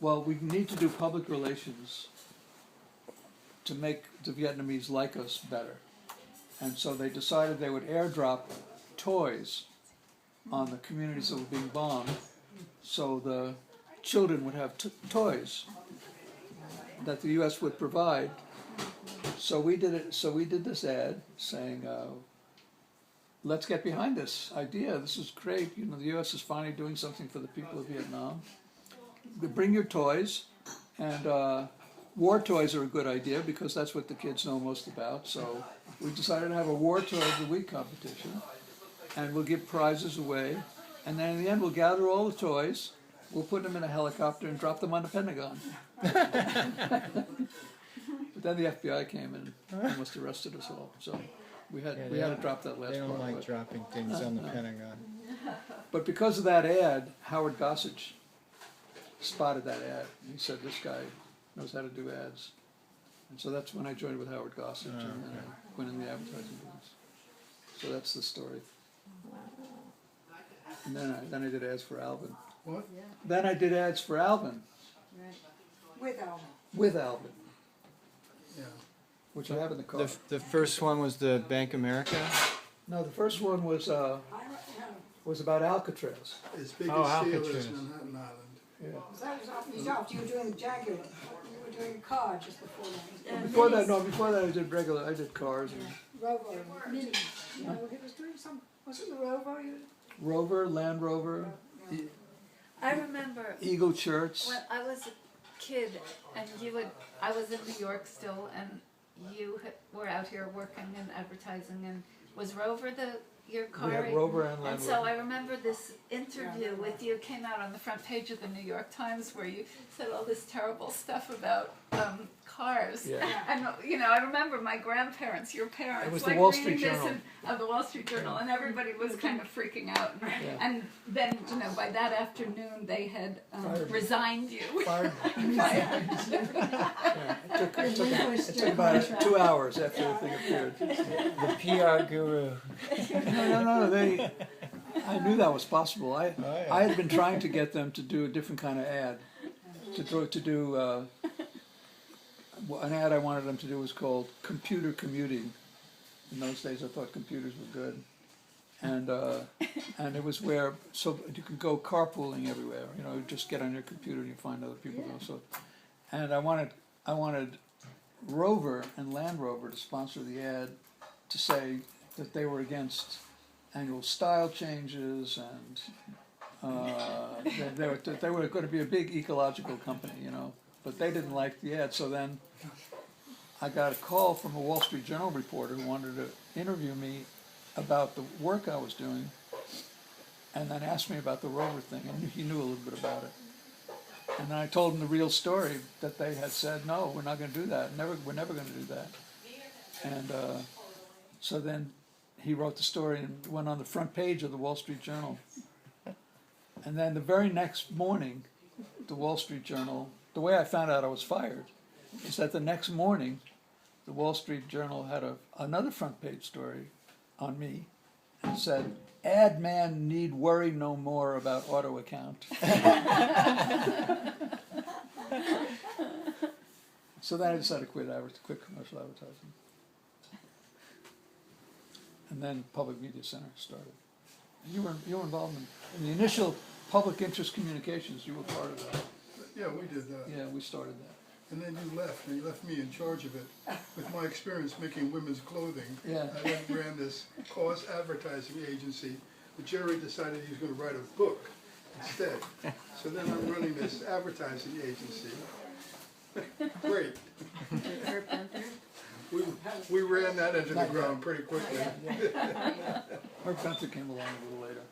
well, we need to do public relations to make the Vietnamese like us better. And so they decided they would airdrop toys on the communities that were being bombed, so the children would have toys that the U.S. would provide. So we did it. So we did this ad saying, "Let's get behind this idea. This is great. You know, the U.S. is finally doing something for the people of Vietnam. Bring your toys, and war toys are a good idea because that's what the kids know most about. So we decided to have a War Toy of the Week competition, and we'll give prizes away. And then in the end, we'll gather all the toys, we'll put them in a helicopter and drop them on the Pentagon." But then the FBI came and almost arrested us all. So we had to drop that last part. They don't like dropping things on the Pentagon. But because of that ad, Howard Gossage spotted that ad. He said, "This guy knows how to do ads." And so that's when I joined with Howard Gossage, and then I went in the advertising business. So that's the story. And then I did ads for Alvin. What? Then I did ads for Alvin. Right. With Alvin. With Alvin, Yeah. which I have in the car. The first one was the Bank America. No, the first one was about Alcatraz. As big Oh, as Seal Alcatraz. is Manhattan Island. Yeah. That was after you were doing Jaguar. You were doing a car just before that. Before that I did cars and Rover. Mini. No, he was doing some. Was it the Rover? Rover, Land Rover, I remember Eagle Shirts. when I was a kid and I was in New York still, and you were out here working in advertising, and was Rover your car? We had Rover and Land And so Rover. I remember this interview with you came out on the front page of the New York Times where you said all this terrible stuff about cars. Yeah. And I remember my grandparents, your parents, It was the like Wall reading Street this Journal. the Wall Street Journal, and everybody was kind of freaking out. And then, by that afternoon, they had Fired me. resigned you. Fired me. Fired. Yeah, it took about 2 hours after the thing appeared. The PR guru. No. I knew that was possible. I yeah. had been trying to get them to do a different kind of ad. To do an ad I wanted them to do was called computer commuting. In those days, I thought computers were good, and it was where so you could go carpooling everywhere. Just get on your computer and you find other people. So, and I wanted Rover and Land Rover to sponsor the ad to say that they were against annual style changes and they were going to be a big ecological company, but they didn't like the ad. So then I got a call from a Wall Street Journal reporter who wanted to interview me about the work I was doing, and then asked me about the Rover thing, and he knew a little bit about it. And then I told him the real story, that they had said, "No, we're not going to do that. We're never going to do that." And so then he wrote the story and went on the front page of the Wall Street Journal. And then the very next morning, the Wall Street Journal, the way I found out I was fired, is that the next morning, the Wall Street Journal had another front page story on me and said, "Ad man need worry no more about auto account." So then I decided to quit commercial advertising. And then Public Media Center started. And you were involved in the initial public interest communications. You were part of that. Yeah, we did that. Yeah, we started that. And then you left, and you left me in charge of it. With my experience making women's clothing, Yeah. I then ran this cause advertising agency, but Jerry decided he was going to write a book instead. So then I'm running this advertising agency. Great. We ran that into the ground pretty quickly. Herb Gunther came along a little later.